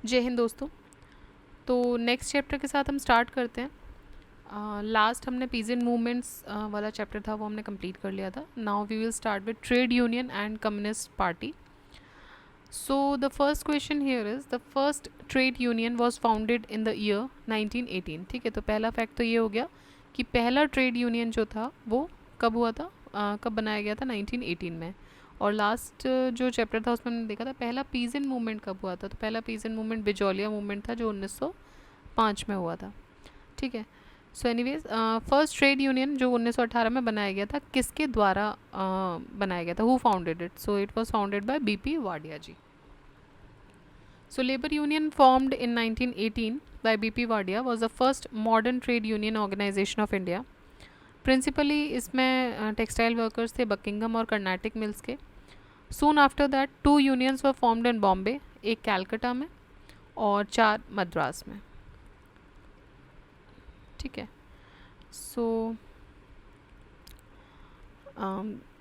जय हिंद दोस्तों। तो नेक्स्ट चैप्टर के साथ हम स्टार्ट करते हैं। लास्ट हमने पीजेंट मूवमेंट्स वाला चैप्टर था वो हमने कंप्लीट कर लिया था. Now we will start with trade union and communist party. So the first question here is the first trade union was founded in the year 1918. ठीक है, तो पहला फैक्ट तो ये हो गया कि पहला ट्रेड यूनियन जो था वो कब हुआ था, कब बनाया गया था, 1918 में. और लास्ट जो चैप्टर था उसमें हमने देखा था पहला पीजेंट मूवमेंट कब हुआ था. तो पहला पीजेंट मूवमेंट बिजोलिया मूवमेंट था जो 1905 में हुआ था. ठीक है. So anyways first trade union जो 1918 में बनाया गया था किसके द्वारा बनाया गया था, who founded it. So it was founded by BP Wadia ji. So labor union formed in 1918 by BP Wadia was the first modern trade union organization of India. Principally इसमें टेक्सटाइल वर्कर्स थे बकिंगम और कर्नाटिक मिल्स के. Soon after that 2 unions were formed in Bombay, एक Calcutta में और 4 मद्रास में. ठीक है. सो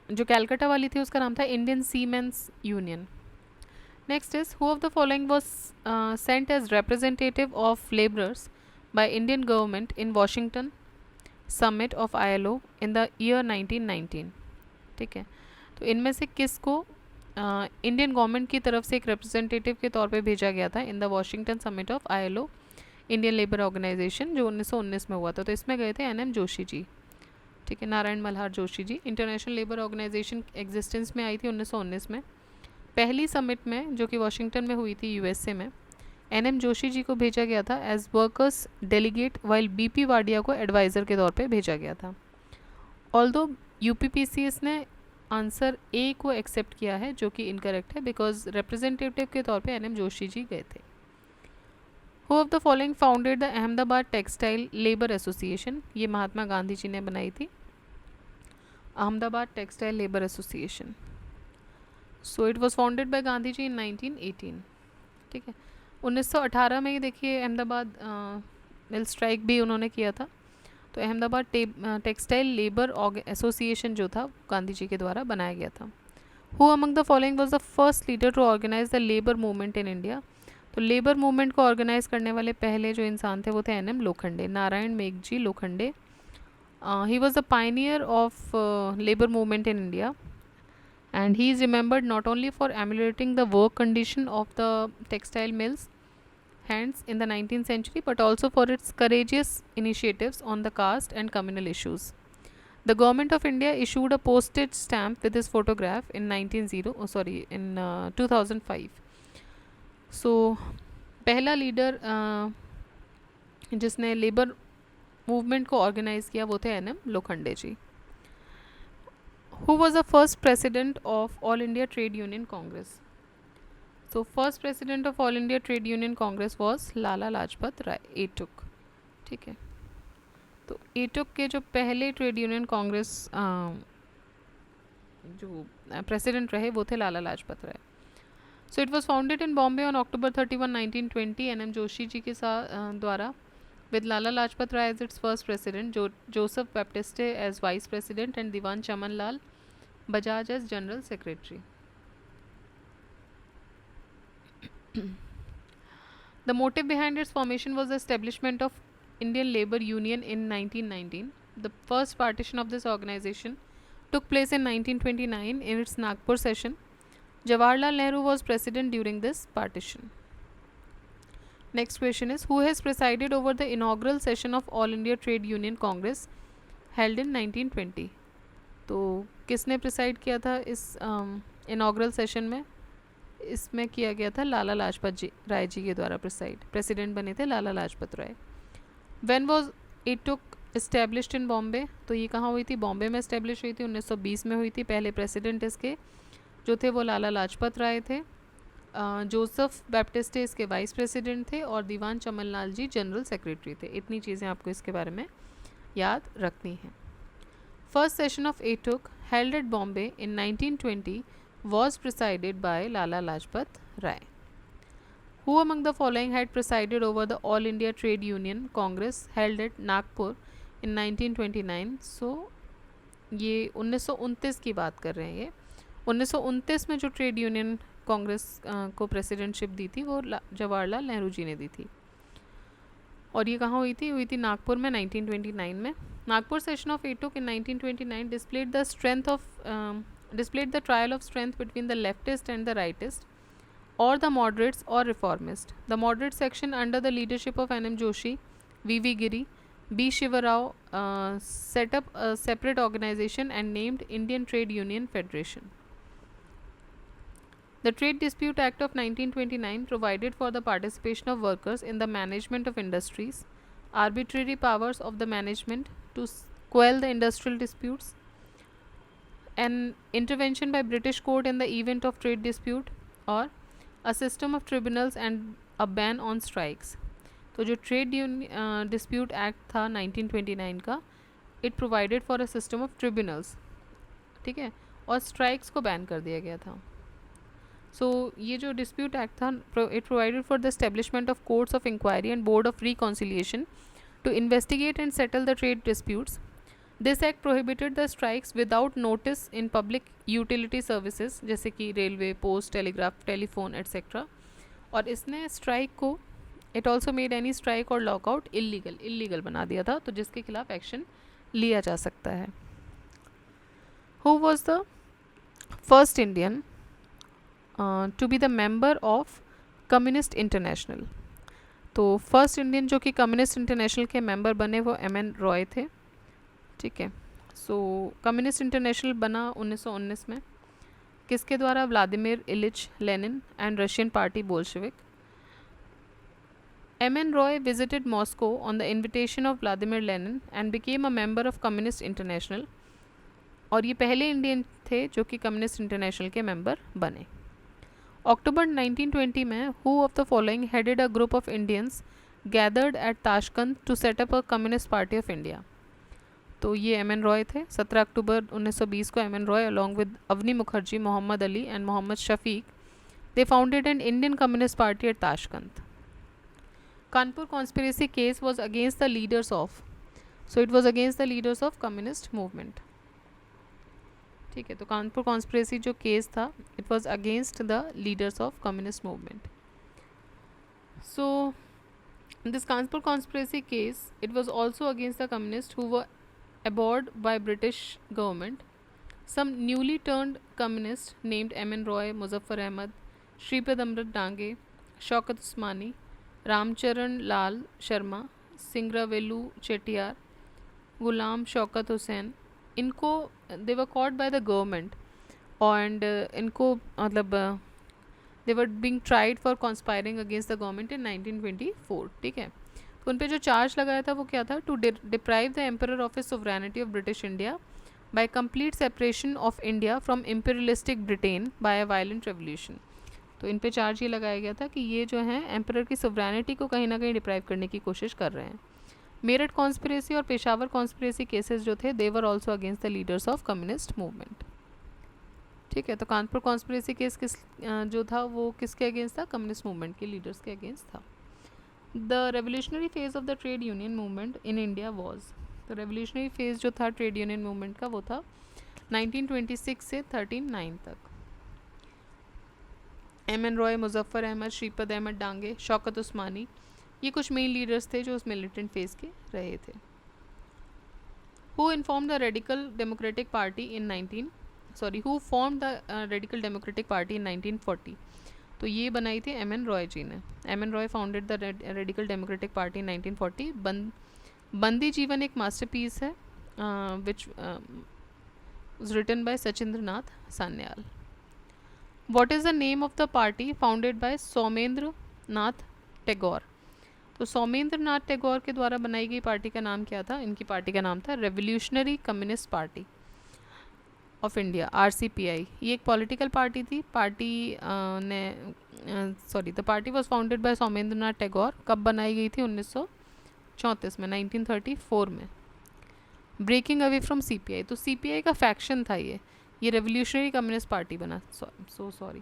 जो कैलकटा वाली थी उसका नाम था Indian siemens union. Next is who of the following was sent as representative of laborers by Indian government in Washington summit of ILO in the year 1919. ठीक है, तो इनमें से किसको इंडियन गवर्नमेंट की तरफ से एक रिप्रेजेंटेटिव के तौर पे भेजा गया था in the Washington summit of ILO Indian labour organisation जो 1919 में हुआ था. तो इसमें गए थे NM जोशी जी. ठीक है, Narayan Malhar Joshi ji. International labour organisation existence में आई थी 1919 में. पहली समिट में जो कि वाशिंगटन में हुई थी USA में, NM जोशी जी को भेजा गया था as workers delegate while BP Wadia को एडवाइज़र के तौर पे भेजा गया था. ऑल्दो UPPCS ने आंसर A को एक्सेप्ट किया है जो कि इनकरेक्ट है बिकॉज रिप्रेजेंटेटिव के तौर पे NM जोशी जी गए थे. Who of the following founded the Ahmedabad textile labour association. ये महात्मा गांधी जी ने बनाई थी Ahmedabad textile labour association. So it was founded by Gandhi ji in 1918. ठीक है, 1918 में ये देखिए अहमदाबाद मिल स्ट्राइक भी उन्होंने किया था. तो अहमदाबाद टेक्सटाइल लेबर एसोसिएशन जो था गांधी जी के द्वारा बनाया गया था. Who among the following was the first leader to organise the labour movement in India. तो लेबर मूवमेंट को ऑर्गेनाइज करने वाले पहले जो इंसान थे वो थे NM Lokhande, Narayan Meghji Lokhande. He was the pioneer of labour movement in India. And he is remembered not only for ameliorating the work condition of the textile mills hands in the 19th century but also for its courageous initiatives on the caste and communal issues. The government of India issued a postage stamp with his photograph in 2005. So पहला leader जिसने labour movement को organise किया वो थे NM Lokhande ji. Who was the first president of All India Trade Union Congress? So first president of All India Trade Union Congress was लाला लाजपत राय, एटुक. ठीक है, तो एटुक के जो पहले ट्रेड यूनियन कांग्रेस जो प्रेसिडेंट रहे वो थे Lala Lajpat Rai. So it was founded in Bombay on October 31, 1920 NM Joshi ji के साथ द्वारा with Lala Lajpat Rai as its first president, Joseph Baptiste as vice president and Diwan Chaman Lal Bajaj as general secretary. The motive behind its formation was the establishment of Indian Labour Union in 1919. The first partition of this organization took place in 1929 in its Nagpur session. Jawaharlal Nehru was president during this partition. Next question is who has presided over the inaugural session of All India Trade Union Congress held in 1920. तो किसने preside किया था इस inaugural session में. इसमें किया गया था लाला लाजपत राय जी के द्वारा प्रेसिडेंट बने थे Lala Lajpat Rai. When was AITUC established in Bombay. तो ये कहाँ हुई थी, बॉम्बे में एस्टेब्लिश हुई थी, 1920 में हुई थी. पहले प्रेसिडेंट इसके जो थे वो लाला लाजपत राय थे. जोसेफ बैप्टिस्टे इसके वाइस प्रेसिडेंट थे और दीवान चमन लाल जी जनरल सेक्रेटरी थे. इतनी चीज़ें आपको इसके बारे में याद रखनी है. First session of AITUC held at Bombay in 1920 was presided by Lala Lajpat Rai. Who among the following had presided over the All India Trade Union Congress held at Nagpur in 1929? So ये 1929 की बात कर रहे हैं. ये 1929 में जो trade union Congress को प्रेसिडेंटशिप दी थी वो जवाहरलाल नेहरू जी ने दी थी। और ये कहाँ हुई थी नागपुर में 1929 में। Nagpur session of AITUC in 1929 displayed the trial of strength between the leftist and the rightist, or the moderates or reformist. The moderate section under the leadership of N.M. Joshi, V.V. Giri, B. Shiva Rao set up a separate organization and named Indian Trade Union Federation. The Trade Dispute Act of 1929 provided for the participation of workers in the management of industries, arbitrary powers of the management to quell the industrial disputes, an intervention by British court in the event of trade dispute, और a system of tribunals and a ban on strikes. तो जो trade dispute act था 1929 का, it provided for a system of tribunals, ठीक है, और strikes को ban कर दिया गया था। सो ये जो डिस्प्यूट एक्ट था, it provided for the establishment of courts of inquiry and board of reconciliation to investigate and settle the trade disputes. This act prohibited the strikes without notice in public utility services जैसे कि railway, post, telegraph, telephone etcetera. और इसने strike को, it also made any strike और lockout illegal बना दिया था, तो जिसके खिलाफ एक्शन लिया जा सकता है। Who was the first Indian to be the member of Communist International? तो फर्स्ट इंडियन जो कि कम्युनिस्ट इंटरनेशनल के मेंबर बने वो M.N. रॉय थे, ठीक है। सो कम्युनिस्ट इंटरनेशनल बना 1919 में, किसके द्वारा? Vladimir Ilyich Lenin and Russian party Bolshevik. M.N. Roy visited Moscow on the invitation of Vladimir Lenin and became a member of Communist International, और ये पहले इंडियन थे जो कि कम्युनिस्ट इंटरनेशनल के मेंबर बने। अक्टूबर 1920 में who of the following headed a group of Indians gathered at Tashkent to set up a communist party of India? तो ये M.N. रॉय थे। 17 अक्टूबर 1920 को M.N. Roy along with Avani Mukherjee, Mohammad Ali and Mohammad Shafiq, they founded an Indian communist party at Tashkent. Kanpur conspiracy case was against the leaders of, so it was against the leaders of communist movement, ठीक है। तो Kanpur conspiracy जो case था, it was against the leaders of communist movement. So this Kanpur conspiracy case, it was also against the communist who were abhorred by British government. Some newly turned communists named M.N. Roy, Muzaffar Ahmad, Shripad Amrit Dange, Shaukat Usmani, Ramcharan Lal Sharma, Singaravelu Chettiar, Ghulam Shaukat Hussain, इनको they were caught by the government and इनको मतलब they were being tried for conspiring against the government in 1924, ठीक है। तो उन पे जो charge लगाया था वो क्या था? To deprive the emperor of his sovereignty of British India by complete separation of India from imperialistic Britain by a violent revolution. तो इन पे चार्ज ये लगाया गया था कि ये जो है एम्परर की सोवरेनिटी को कहीं ना कहीं डिप्राइव करने की कोशिश कर रहे हैं। मेरठ कॉन्स्पिरेसी और पेशावर कॉन्स्पिरेसी केसेस जो थे, they were also against the leaders of communist movement, ठीक है। तो कानपुर कॉन्स्पिरेसी केस जो था वो किसके अगेंस्ट था? कम्युनिस्ट मूवमेंट के लीडर्स के अगेंस्ट था। The revolutionary phase of the trade union movement in India was, तो रेवोल्यूशनरी फेज जो था ट्रेड यूनियन मूवमेंट का वो था 1926 से 39 तक। M.N. रॉय, मुजफ्फर अहमद, श्रीपद अहमद डांगे, शौकत उस्मानी, ये कुछ मेन लीडर्स थे जो उस मिलिटेंट फेज के रहे थे। Who form the radical democratic party इन 1940? तो ये बनाई थी M.N. रॉय जी ने। M.N. Roy founded the radical democratic party इन 1940। बंदी जीवन एक मास्टरपीस है विच was written by Sachindra Sanyal. What is the name of the party founded by Somendra Nath Tagore? तो सोमेंद्र नाथ टैगोर के द्वारा बनाई गई पार्टी का नाम क्या था? इनकी पार्टी का नाम था revolutionary communist party of India, RCPI। ये एक पॉलिटिकल पार्टी थी। The party was founded by Somendra Nath Tagore. कब बनाई गई थी? 1934 में, 1934 में। ब्रेकिंग अवे फ्रॉम CPI, तो CPI का फैक्शन था ये रेवोल्यूशनरी कम्युनिस्ट पार्टी बना। Sorry,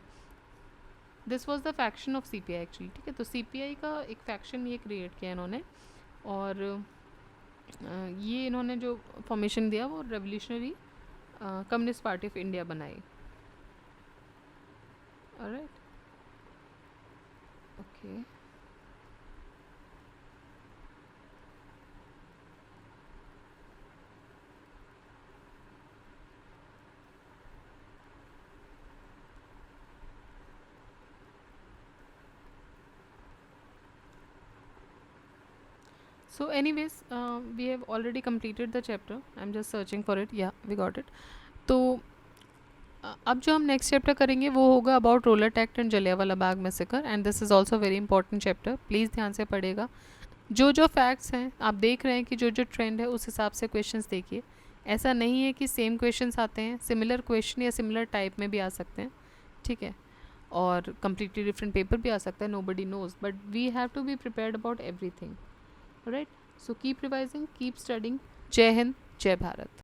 this was the faction of CPI actually, ठीक है। तो CPI का एक फैक्शन ये क्रिएट किया इन्होंने, और ये इन्होंने जो फॉर्मेशन दिया वो revolutionary communist party of India बनाई। Alright. Okay, so anyways, we have already completed the chapter. I'm just searching for it. Yeah, we got it. तो अब जो हम नेक्स्ट चैप्टर करेंगे वो होगा about roller act and Jallianwala Bagh massacre, and this is also very important chapter. Please ध्यान से पढ़ेगा. जो जो फैक्ट्स हैं आप देख रहे हैं कि जो जो ट्रेंड है उस हिसाब से क्वेश्चंस देखिए. ऐसा नहीं है कि सेम क्वेश्चंस आते हैं, सिमिलर क्वेश्चन या सिमिलर टाइप में भी आ सकते हैं. ठीक है, और कम्प्लीटली डिफरेंट पेपर भी आ सकता है. Nobody knows, but we have to be prepared about everything. Right, so keep revising, keep studying. जय हिंद, जय भारत.